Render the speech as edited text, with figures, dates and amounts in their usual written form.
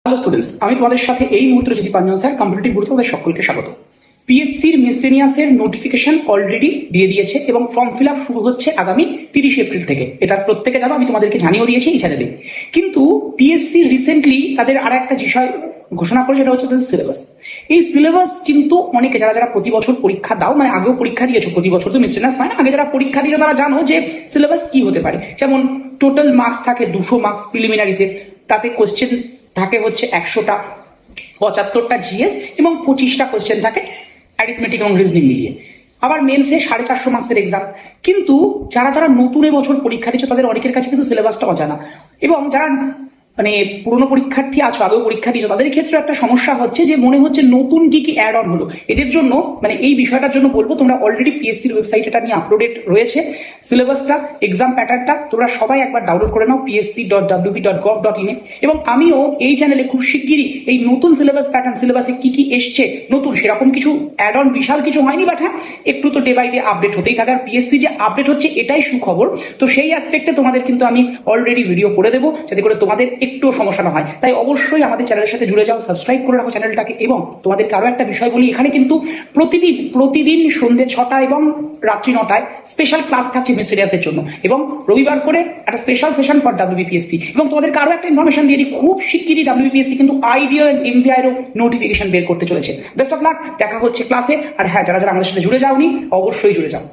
Hello students, আমি তোমাদের সাথে এই মুহূর্তে জ্যোতি পাঞ্জন স্যার কম্পিটিটিভ গ্রুপে তোমাদের সকলকে স্বাগত। পিএসসির মিসলেনিয়াসের নোটিফিকেশন অলরেডি দিয়ে দিয়েছে এবং ফর্ম ফিল আপ শুরু হচ্ছে আগামী 30 এপ্রিল থেকে। এটা প্রত্যেকে জানো, আমি তোমাদেরকে জানিয়েও দিয়েছি এই চ্যানেলে। কিন্তু পিএসসি রিসেন্টলি তাদের আর একটা বিষয় ঘোষণা করেছে, সেটা হচ্ছে তাদের সিলেবাস। এই সিলেবাস কিন্তু অনেকে যারা প্রতি বছর পরীক্ষা দাও, মানে আগেও পরীক্ষা দিয়েছো, প্রতি বছর তো মিসলেনিয়াস হয় না, আগে যারা পরীক্ষা দিয়েছো তারা জানো যে সিলেবাস কি হতে পারে। যেমন টোটাল মার্কস থাকে 200 মার্কস প্রিলিমিনারিতে, তাতে কোশ্চেন থাকে হচ্ছে 100টা, 75টা জিএস এবং 25টা কোশ্চেন থাকে অ্যারিথমেটিক এবং রিজনিং মিলিয়ে। আবার মেন্সে 450 মার্কসের এক্সাম। কিন্তু যারা নতুন এবছর পরীক্ষা দিচ্ছ তাদের অনেকের কাছে কিন্তু সিলেবাসটা অজানা, এবং যারা মানে পুরনো পরীক্ষার্থী আছো, আগেও পরীক্ষা দিচ্ছ, তাদের ক্ষেত্রে একটা সমস্যা হচ্ছে যে মনে হচ্ছে নতুন কি কি অ্যাড অন হলো। এদের জন্য মানে এই বিষয়টার জন্য বলবো, তোমরা অলরেডি পিএসসির ওয়েবসাইট এটা নিয়ে আপলোডেড রয়েছে সিলেবাসটা, এক্সাম প্যাটার্নটা তোমরা সবাই একবার ডাউনলোড করে নাও psc.wp.gov.in এ। এবং আমিও এই চ্যানেলে খুব শিগগিরই এই নতুন সিলেবাস প্যাটার্ন, সিলেবাসে কি কি এসছে নতুন, সেরকম কিছু অ্যাড অন বিশাল কিছু হয়নি, বাট হ্যাঁ একটু তো ডে বাই ডে আপডেট হতেই থাকে। আর পিএসসি যে আপডেট হচ্ছে এটাই সুখবর। তো সেই অ্যাসপেক্টে তোমাদের কিন্তু আমি অলরেডি ভিডিও করে দেবো, যাতে করে তোমাদের একটুও সমস্যা না হয়। তাই অবশ্যই আমাদের চ্যানেলের সাথে জুড়ে যাও, সাবস্ক্রাইব করে রাখো চ্যানেলটাকে। এবং তোমাদেরকে আরো একটা বিষয় বলি, এখানে কিন্তু প্রতিদিন সন্ধ্যে 6টা এবং রাত্রি 9টায় স্পেশাল ক্লাস থাকছে মিসলেনিয়াসের জন্য, এবং রবিবার করে একটা স্পেশাল সেশন ফর ডাব্লিউবিপিএসসি। এবং তোমাদেরকে আরো একটা ইনফরমেশন দিয়ে দিই, খুব শিগগিরই ডাব্লিউবিপিএসসি কিন্তু আইডিও এমভিআইয়েরও নোটিফিকেশন বের করতে চলেছে। বেস্ট অফ লাক, দেখা হচ্ছে ক্লাসে। আর হ্যাঁ, যারা আমাদের সাথে জুড়ে যাওনি অবশ্যই জুড়ে যাও।